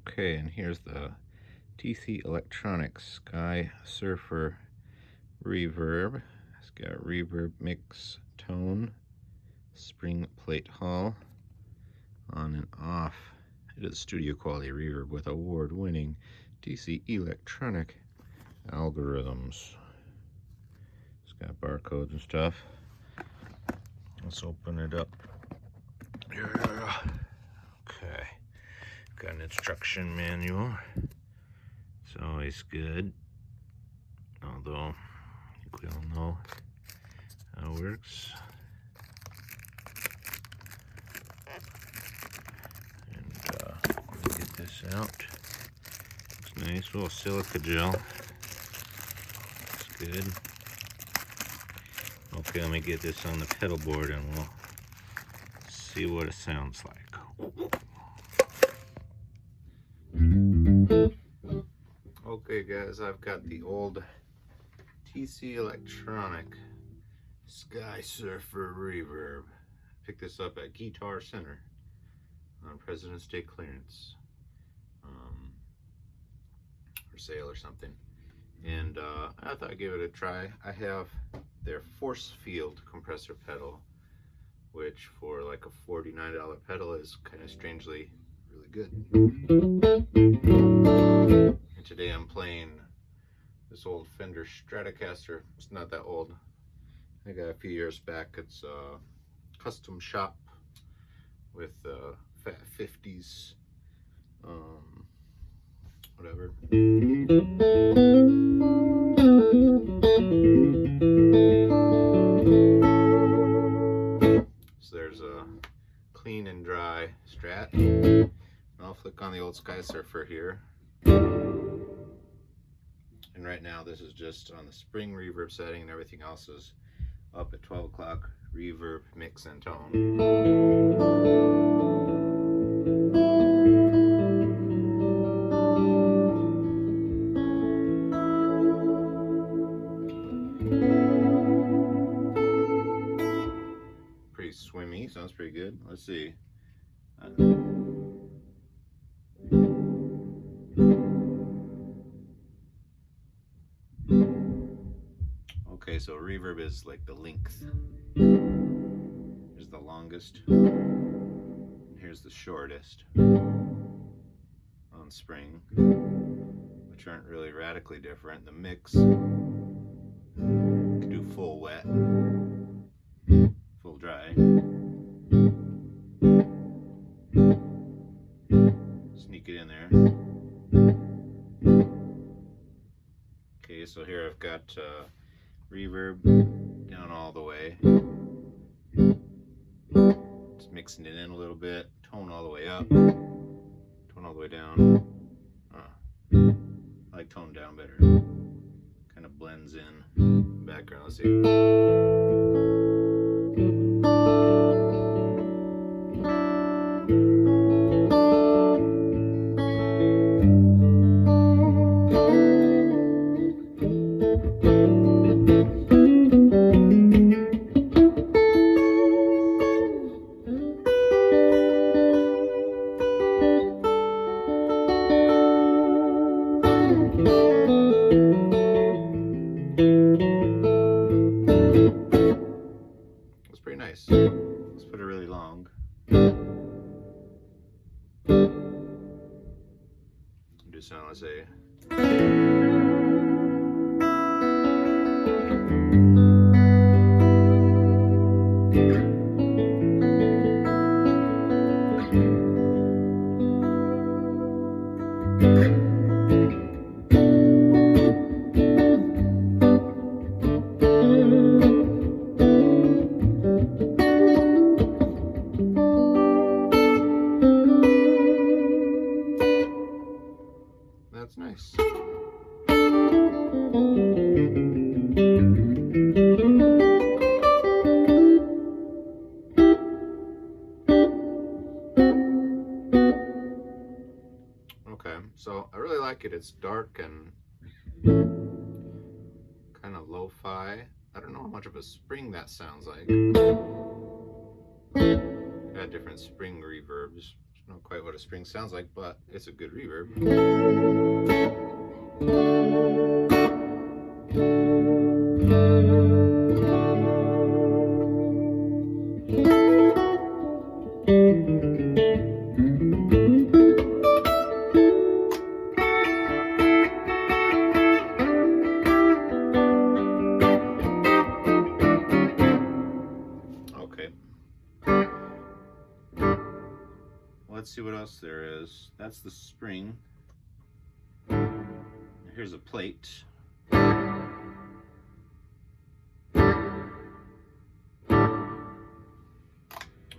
Okay, and here's the TC Electronics SkySurfer Reverb. It's got reverb mix tone, spring plate hull, on and off. It is studio quality reverb with award-winning TC Electronic algorithms. It's got barcodes and stuff. Let's open it up. Okay. Got an instruction manual. It's always good. Although, I think we all know how it works. And let me get this out. Looks nice. Little silica gel. Looks good. Okay, let me get this on the pedal board and we'll see what it sounds like. Okay guys, I've got the old TC Electronic SkySurfer Reverb. Picked this up at Guitar Center on President's Day clearance, for sale or something. And I thought I'd give it a try. I have their force field compressor pedal, which for like a $49 pedal is kind of strangely really good. And today I'm playing this old Fender Stratocaster. It's not that old. I got a few years back. It's a custom shop with fat 50s, whatever. So there's a clean and dry Strat. I'll flick on the old SkySurfer here. And right now this is just on the spring reverb setting, and everything else is up at 12 o'clock reverb mix and tone. Pretty swimmy, sounds pretty good. Let's see. Okay, so reverb is like the length. Here's the longest. Here's the shortest on spring, which aren't really radically different. The mix, you can do full wet, full dry. Sneak it in there. Okay, so here I've got reverb down all the way. Just mixing it in a little bit. Tone all the way up. Tone all the way down. I like tone down better. Kind of blends in background. Let's see. It's pretty nice. Let's put it really long. Do sound, let's say. That's nice. Okay, so I really like it. It's dark and kind of lo-fi. I don't know how much of a spring that sounds like. Got different spring reverbs. Not quite what a spring sounds like, but it's a good reverb. Let's see what else there is. That's the spring. Here's a plate.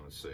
Let's see.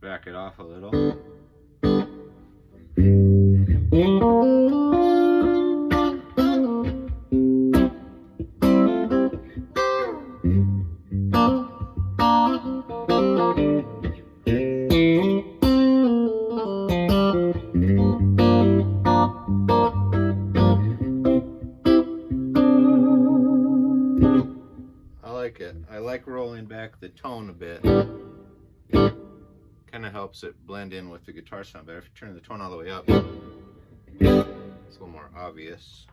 Back it off a little. I like it. I like rolling back the tone a bit. Kind of helps it blend in with the guitar sound better. If you turn the tone all the way up, it's a little more obvious.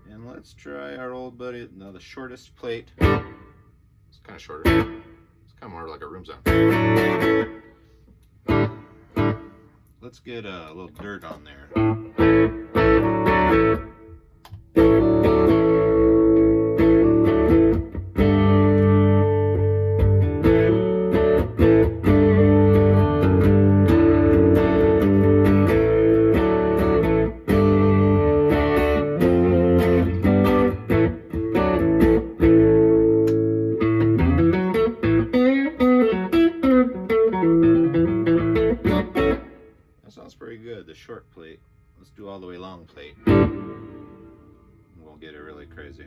And let's try our old buddy, now the shortest plate. It's kind of shorter. It's kind of more like a room sound. Let's get a little dirt on there. Sounds pretty good, the short plate. Let's do all the way long plate. We'll get it really crazy.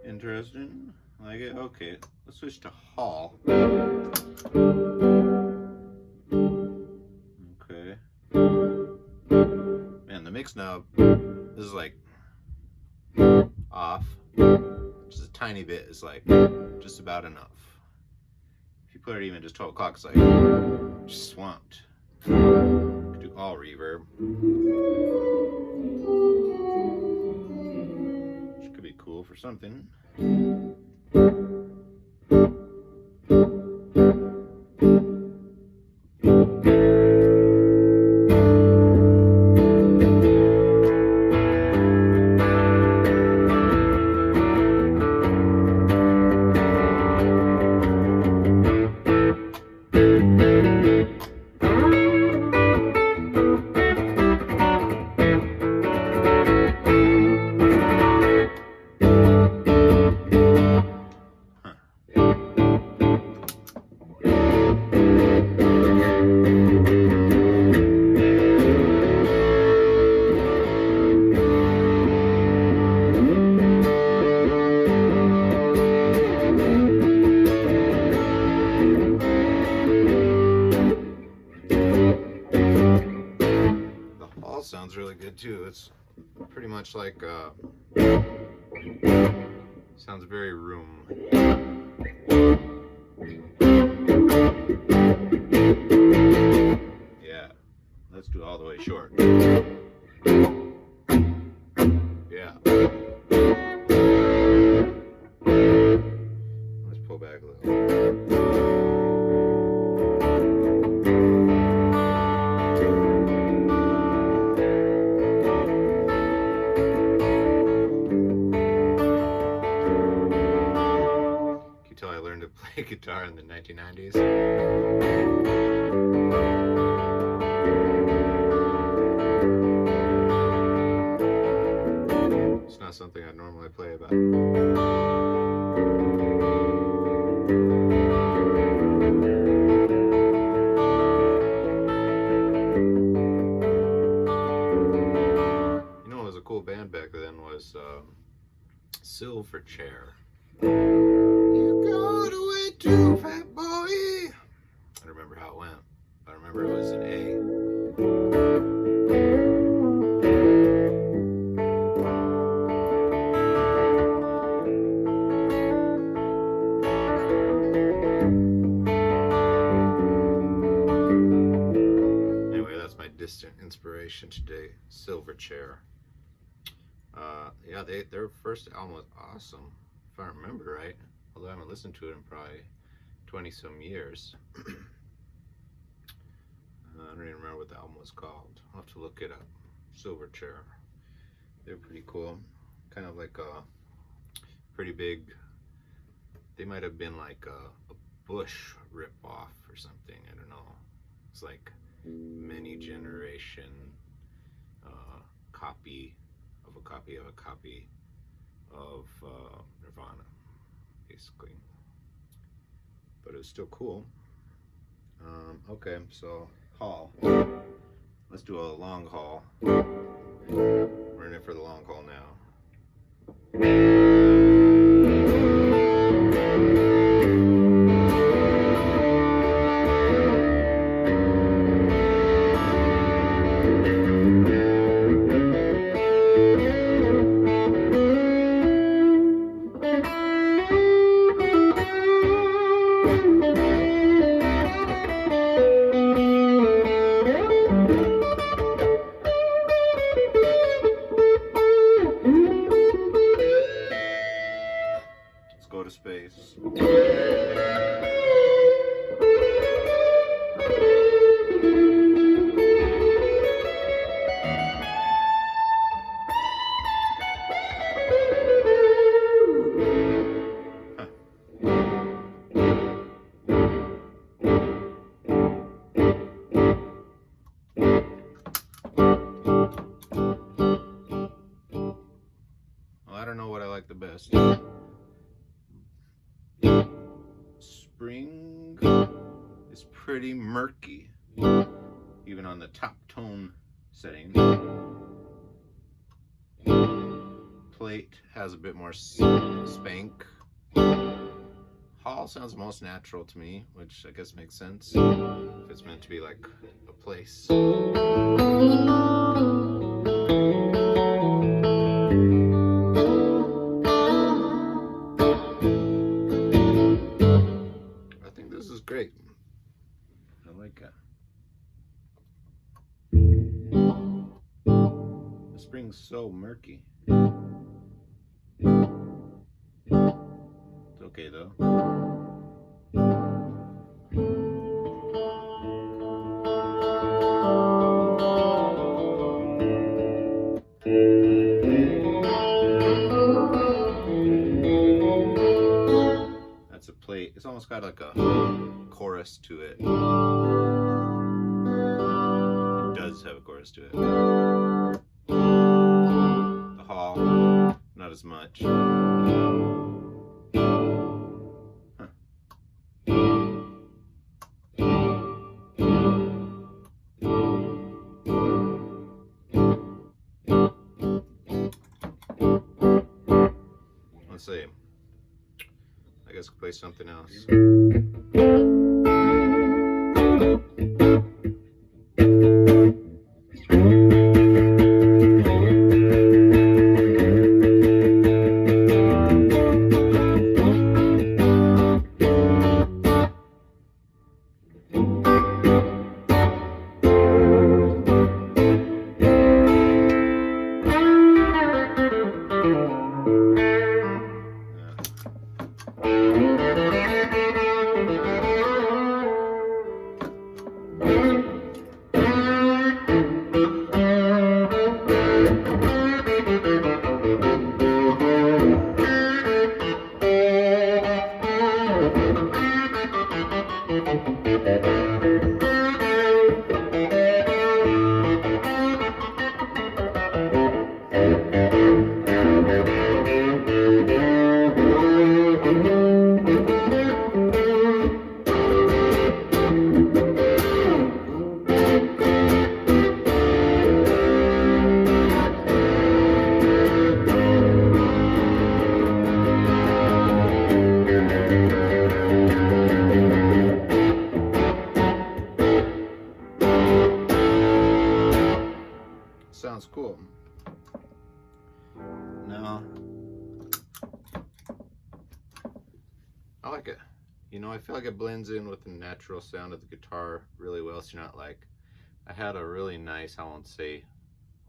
Interesting. Like it? Okay, let's switch to Hall. Okay. Man, the mix knob is like off. Just a tiny bit is like just about enough. If you put it even just 12 o'clock, it's like just swamped. Could do all reverb. Which could be cool for something. too. It's pretty much like sounds very room. Yeah, let's do it all the way short. Yeah. Let's pull back a little. I learned to play guitar in the 1990s. It's not something I normally play about. You know what was a cool band back then was Silverchair. You got away too, fat boy. I don't remember how it went. I remember it was an A. Anyway, that's my distant inspiration today. Silverchair. Yeah, their first album was awesome, if I remember right. Although I haven't listened to it in probably 20 some years. I don't even remember what the album was called. I'll have to look it up. Silverchair. They're pretty cool. Kind of like a pretty big, they might have been like a Bush ripoff or something. I don't know. It's like many generation copy of a copy of a copy of Nirvana, basically. But it was still cool. Okay, so haul. Let's do a long haul. We're in it for the long haul now. Go to space. Well, I don't know what I like the best. Spring is pretty murky, even on the top tone setting. Plate has a bit more spank. Hall sounds most natural to me, which I guess makes sense if it's meant to be like a place. Great. I like it. The spring's so murky. It's okay though. That's a plate. It's almost got like a chorus to it. It does have a chorus to it. The hall, not as much. Huh. Let's see. I guess we'll play something else. know, I feel like it blends in with the natural sound of the guitar really well. So you're not like, I had a really nice, I won't say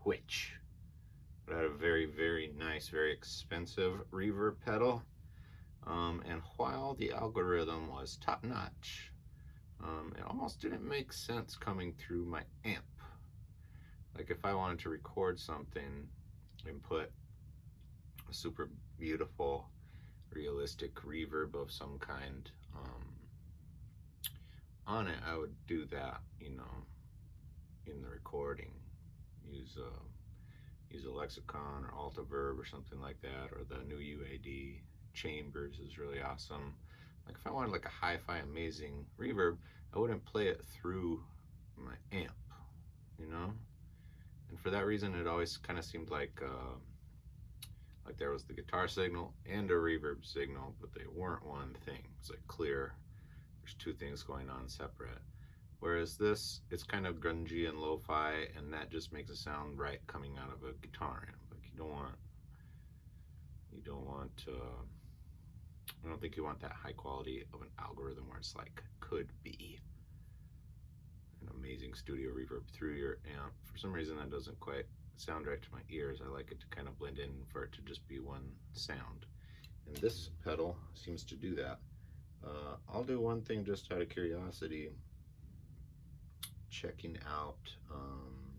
which, but I had a very, very nice, very expensive reverb pedal. And while the algorithm was top-notch, it almost didn't make sense coming through my amp. Like if I wanted to record something and put a super beautiful, realistic reverb of some kind on it, I would do that, you know, in the recording. Use a lexicon or Altaverb or something like that, or the new UAD Chambers is really awesome. Like if I wanted like a hi-fi amazing reverb, I wouldn't play it through my amp, you know? And for that reason, it always kind of seemed like there was the guitar signal and a reverb signal, but they weren't one thing. It's like clear, there's two things going on separate. Whereas this, it's kind of grungy and lo-fi, and that just makes it sound right coming out of a guitar amp. Like you don't want, I don't think you want that high quality of an algorithm where it's like, could be an amazing studio reverb through your amp. For some reason that doesn't quite sound right to my ears. I like it to kind of blend in, for it to just be one sound. And this pedal seems to do that. I'll do one thing just out of curiosity. Checking out, I'm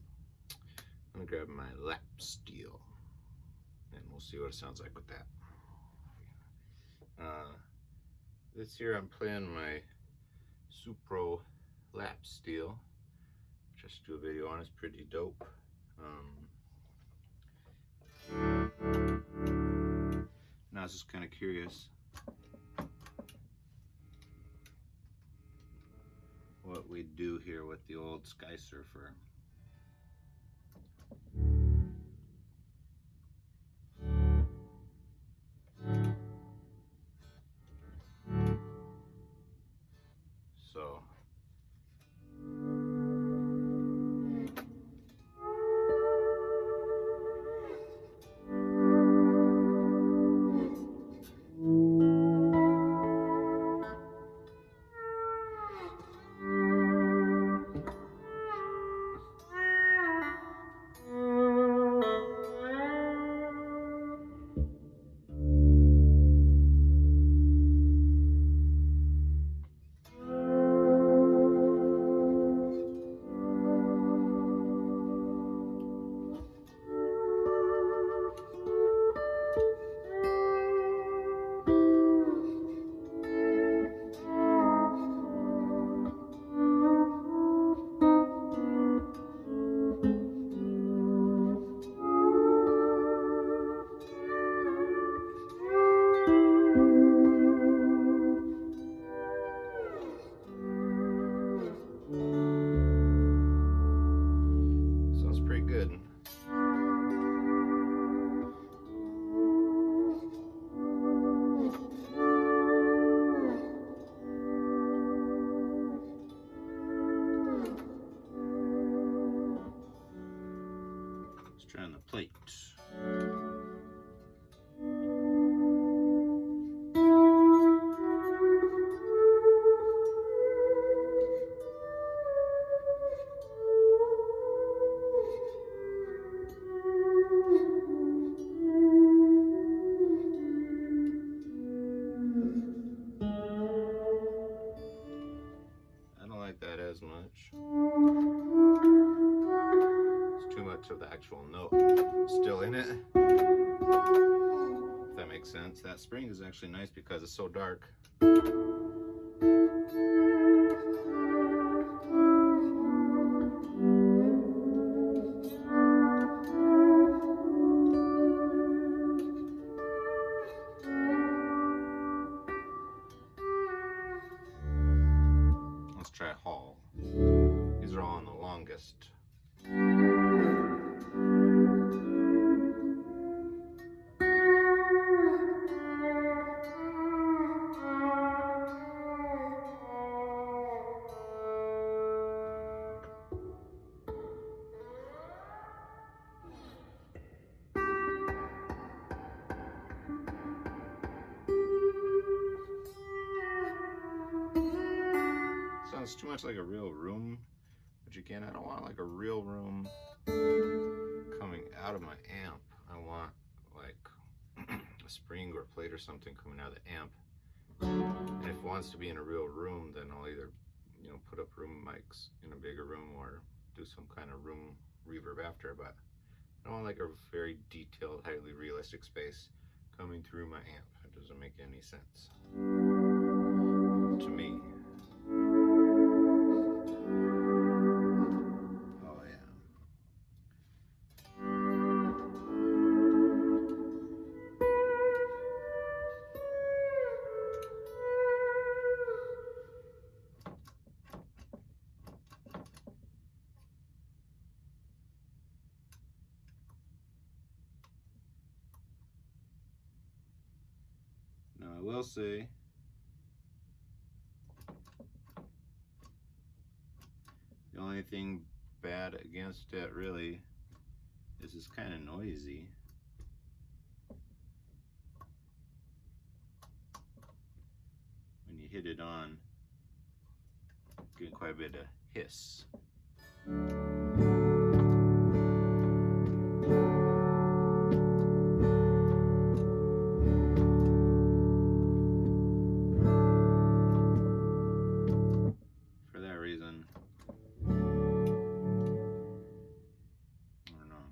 gonna grab my lap steel and we'll see what it sounds like with that. This year I'm playing my Supro lap steel, which I should do a video on. It's pretty dope. Now I was just kind of curious what we do here with the old SkySurfer. So sounds pretty good. Let's try on the plate. I don't like that as much. It's too much of the actual note still in it, if that makes sense. That spring is actually nice because it's so dark. Let's try Hall. These are all on the longest. sounds too much like a real room, which again, I don't want like a real room coming out of my amp. I want like a spring or plate or something coming out of the amp. And if it wants to be in a real room, then I'll either, you know, put up room mics in a bigger room or do some kind of room reverb after, but I don't want like a very detailed, highly realistic space coming through my amp. It doesn't make any sense to me. Oh yeah. Now I will say, the only thing bad against it really is it's kind of noisy. When you hit it on, get quite a bit of hiss. For that reason, I don't know.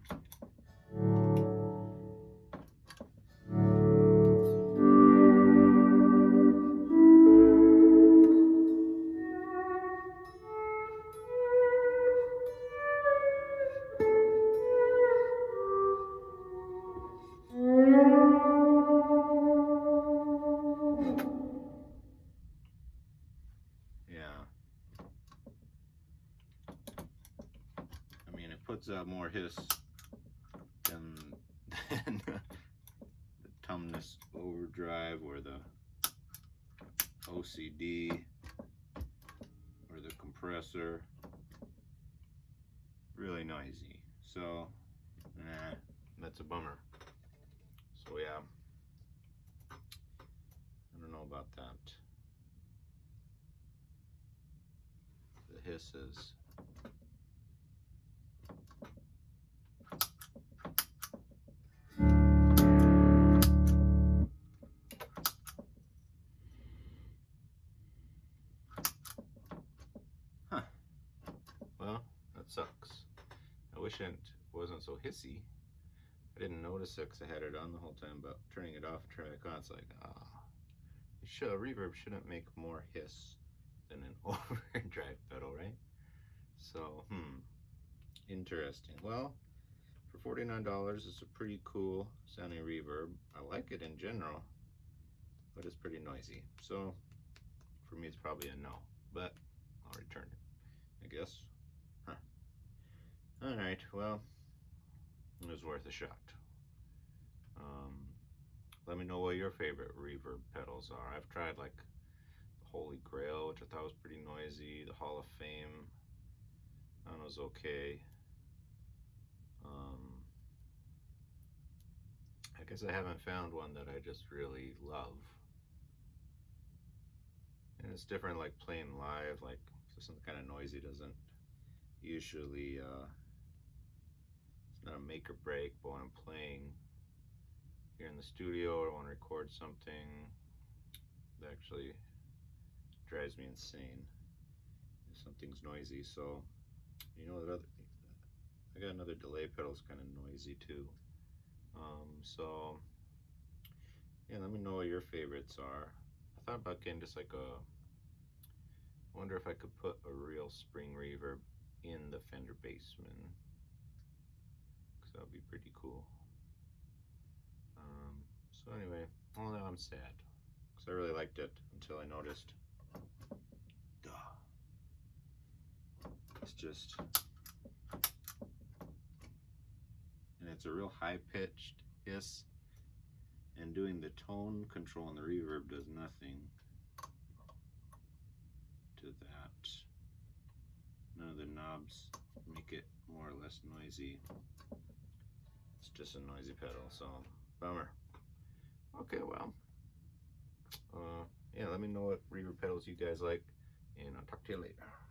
Yeah. I mean, it puts out more hiss than the Tumnus Overdrive or the OCD or the compressor. Really noisy. So, nah, that's a bummer. So yeah, I don't know about that. The hisses. Huh. Well, that sucks. I wish it wasn't so hissy. I didn't notice it because I had it on the whole time, but turning it off and turning it back on, it's like, a reverb shouldn't make more hiss than an overdrive pedal, right? So, interesting. Well, for $49, it's a pretty cool sounding reverb. I like it in general, but it's pretty noisy. So, for me, it's probably a no, but I'll return it, I guess. Huh. All right, well, it was worth a shot. Let me know what your favorite reverb pedals are. I've tried like the Holy Grail, which I thought was pretty noisy. The Hall of Fame, that one was okay. I guess I haven't found one that I just really love. And it's different, like playing live, like something kind of noisy doesn't usually, it's not a make or break, but when I'm playing here in the studio or want to record something, that actually drives me insane if something's noisy. So, you know, I got another delay pedal's kind of noisy too. So yeah, let me know what your favorites are. I thought about getting just like I wonder if I could put a real spring reverb in the Fender Bassman, because that would be pretty cool. So anyway, well, now I'm sad, because I really liked it until I noticed. It's just, and it's a real high-pitched hiss, and doing the tone control on the reverb does nothing to that. None of the knobs make it more or less noisy. It's just a noisy pedal, so bummer. Okay, well, yeah, let me know what reverb pedals you guys like. and I'll talk to you later.